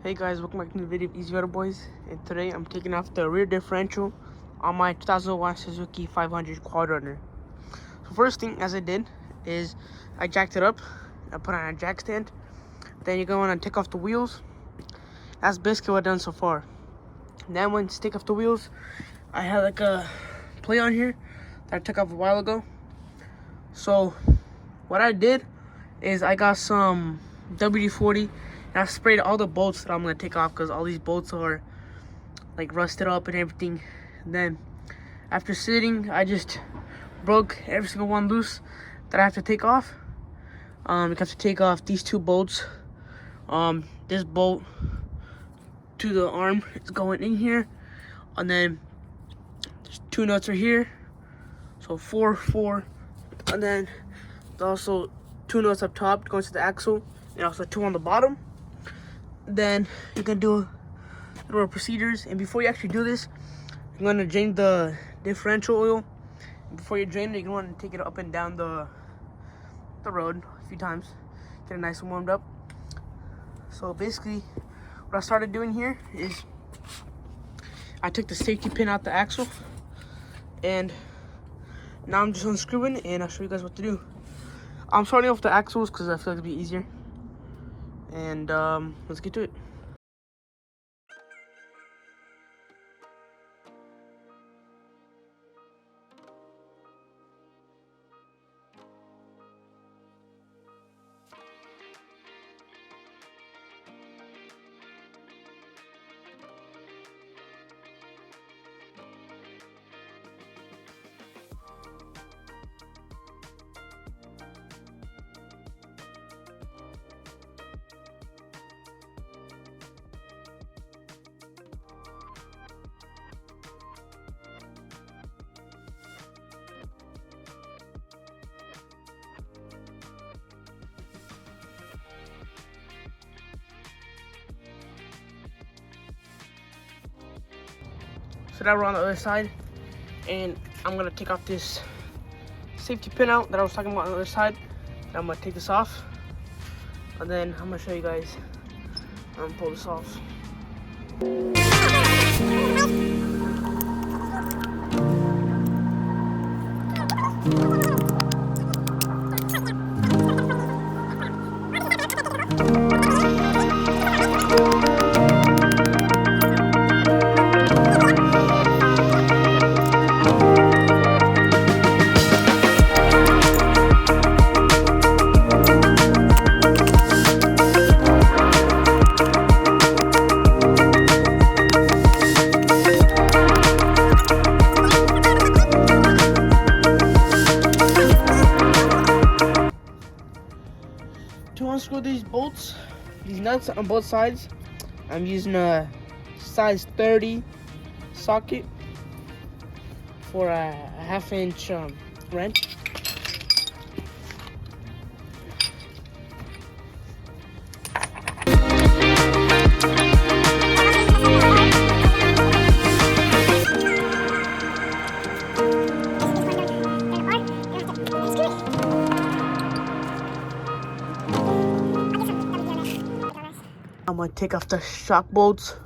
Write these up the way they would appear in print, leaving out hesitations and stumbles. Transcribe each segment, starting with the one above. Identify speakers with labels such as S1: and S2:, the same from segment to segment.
S1: Hey guys, welcome back to the video of EZauto-Boyz, and today I'm taking off the rear differential on my 2001 Suzuki 500 quad runner. So first thing as I did is I jacked it up, I put on a jack stand, then you go in and take off the wheels. That's basically what I've done so far. And then once you take off the wheels, I had like a plate on here that I took off a while ago. So what I did is I got some WD-40 and I sprayed all the bolts that I'm gonna take off because all these bolts are like rusted up and everything. And then after sitting, I just broke every single one loose that I have to take off. You have to take off these two bolts. This bolt to the arm is going in here, and then there's two nuts right here, so four, and then there's also two nuts up top going to the axle, and also two on the bottom. Then you can do little procedures, and before you actually do this, you're going to drain the differential oil. Before you drain it, you're going to take it up and down the road a few times, get it nice and warmed up. So basically what I started doing here is I took the safety pin out the axle, and now I'm just unscrewing, and I'll show you guys what to do. I'm starting off the axles because I feel like it'll be easier, and let's get to it. So now we're on the other side, and I'm gonna take off this safety pin out that I was talking about on the other side. And I'm gonna take this off, and then I'm gonna show you guys how I'm gonna pull this off. To unscrew these bolts, these nuts on both sides, I'm using a size 30 socket for a 1/2 inch wrench. I'm gonna take off the shock bolts,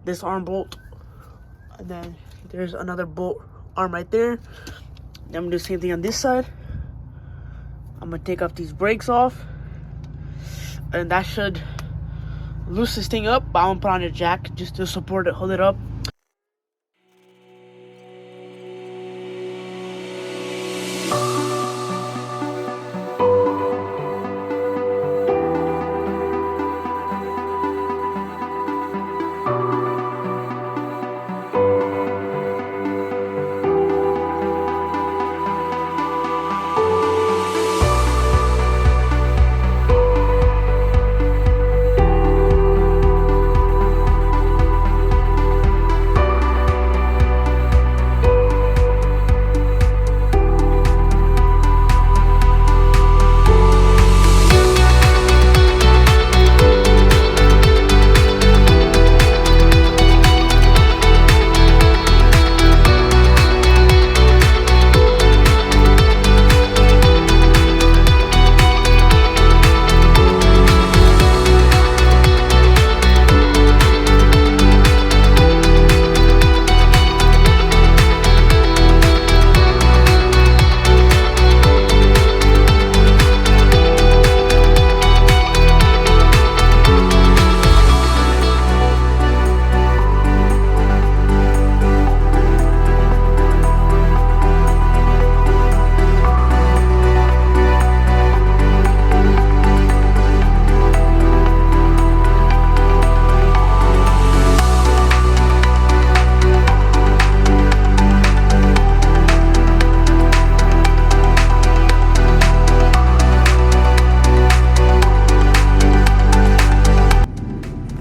S1: this arm bolt, and then there's another bolt arm right there. Then I'm gonna do the same thing on this side. I'm gonna take off these brakes off, and that should loosen this thing up. But I'm gonna put on a jack just to support it, hold it up.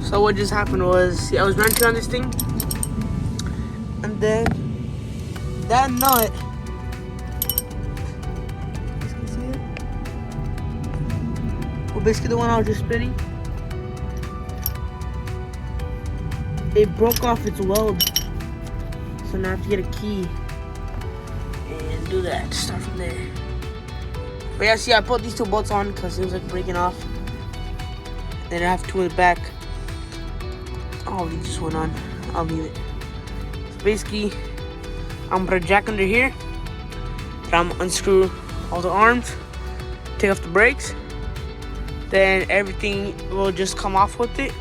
S1: So what just happened was, see, I was wrenching on this thing, and then that nut, you can see it? Well, basically the one I was just spinning, it broke off its weld. So now I have to get a key and do that. Start from there. But yeah, see, I put these two bolts on because it was like breaking off. Then I have two in the back. I'll leave this one on. I'll leave it. So basically, I'm gonna put a jack under here. Then I'm gonna unscrew all the arms, take off the brakes. Then everything will just come off with it.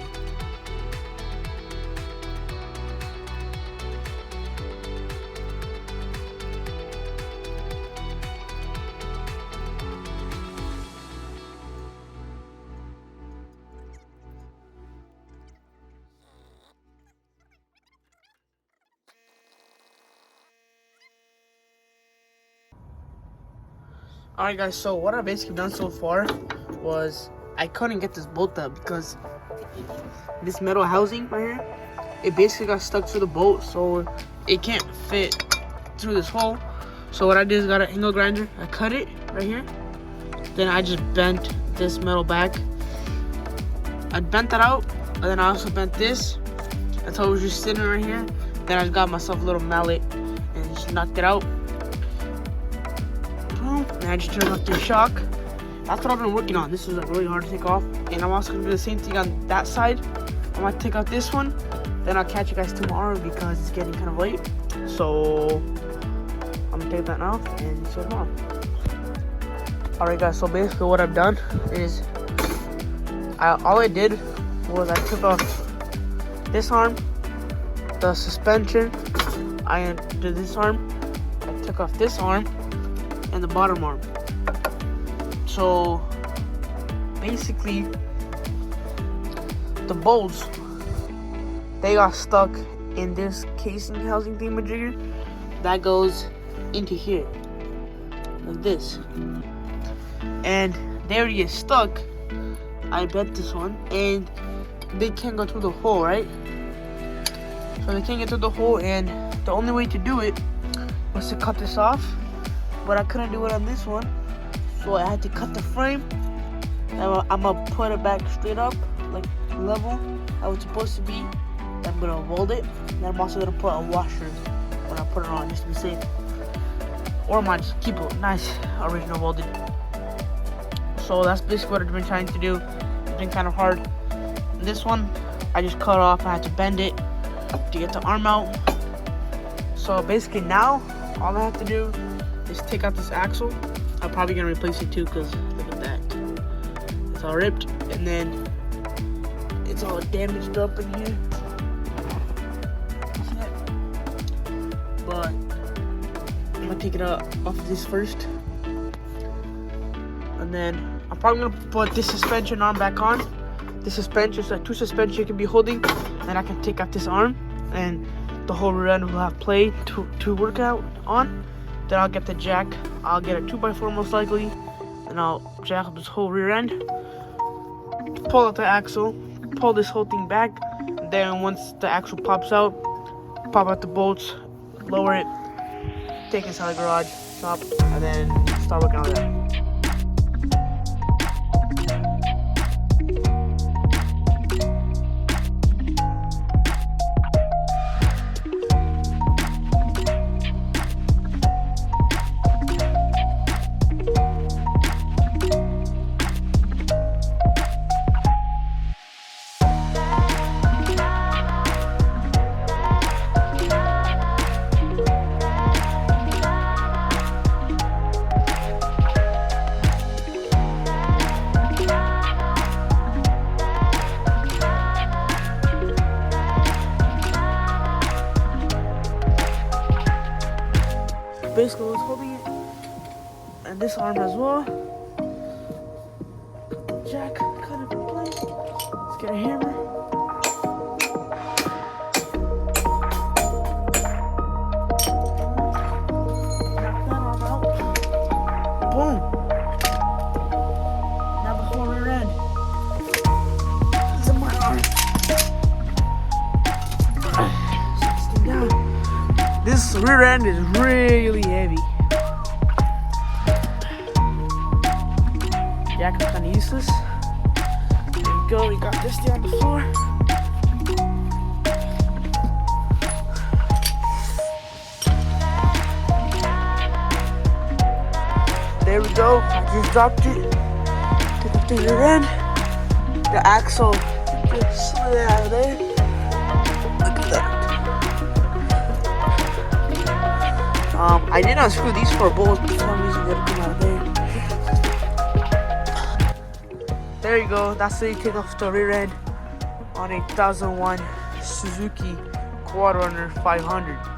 S1: Alright guys, so what I basically done so far was I couldn't get this bolt up because this metal housing right here, it basically got stuck to the bolt, so it can't fit through this hole. So what I did is got an angle grinder, I cut it right here, then I just bent this metal back. I bent that out, and then I also bent this until it was just sitting right here. Then I just got myself a little mallet and just knocked it out. And I just turned off the shock. That's what I've been working on. This is like really hard to take off. And I'm also gonna do the same thing on that side. I'm gonna take out this one. Then I'll catch you guys tomorrow because it's getting kind of late. So I'm gonna take that now and see you tomorrow. Alright guys, so basically what I've done is all I did was I took off this arm, the suspension, I did this arm, I took off this arm, and the bottom arm. So basically the bolts, they got stuck in this casing housing thingamajigger that goes into here like this, and they already get stuck. I bent this one and they can't go through the hole, right? So they can't get through the hole, and the only way to do it was to cut this off, but I couldn't do it on this one, so I had to cut the frame. I'm gonna put it back straight up, like level how it's supposed to be. I'm gonna mold it, and I'm also gonna put a washer when I put it on, just to be safe. Or I might just keep it nice, original molded. So that's basically what I've been trying to do. It's been kind of hard. This one, I just cut off. I had to bend it to get the arm out. So basically now, all I have to do is take out this axle. I'm probably gonna replace it too, because look at that. It's all ripped, and then it's all damaged up in here. But I'm gonna take it off of this first, and then I'm probably gonna put this suspension arm back on. This suspension, so two suspension can be holding, and I can take out this arm, and the whole rear end will have play to work out on. Then I'll get the jack. I'll get a 2x4 most likely, and I'll jack up this whole rear end, pull out the axle, pull this whole thing back, and then once the axle pops out the bolts, lower it, take it inside the garage, stop, and then start working on that. Basically was holding it, and this arm as well. Jack, cut it in place. Let's get a hammer. Knock that arm out. Boom. Now the whole rear end. These are my arms. This rear end is really heavy. Jack is kind of useless. There we go. We got this thing on the floor. There we go. I just dropped it. Took up the rear end. The axle just slid out of there. Look at that. I did unscrew these 4 bolts, but for some reason they didn't come out of there. There you go. That's how you take off the rear end on a 2001 Suzuki Quad Runner 500.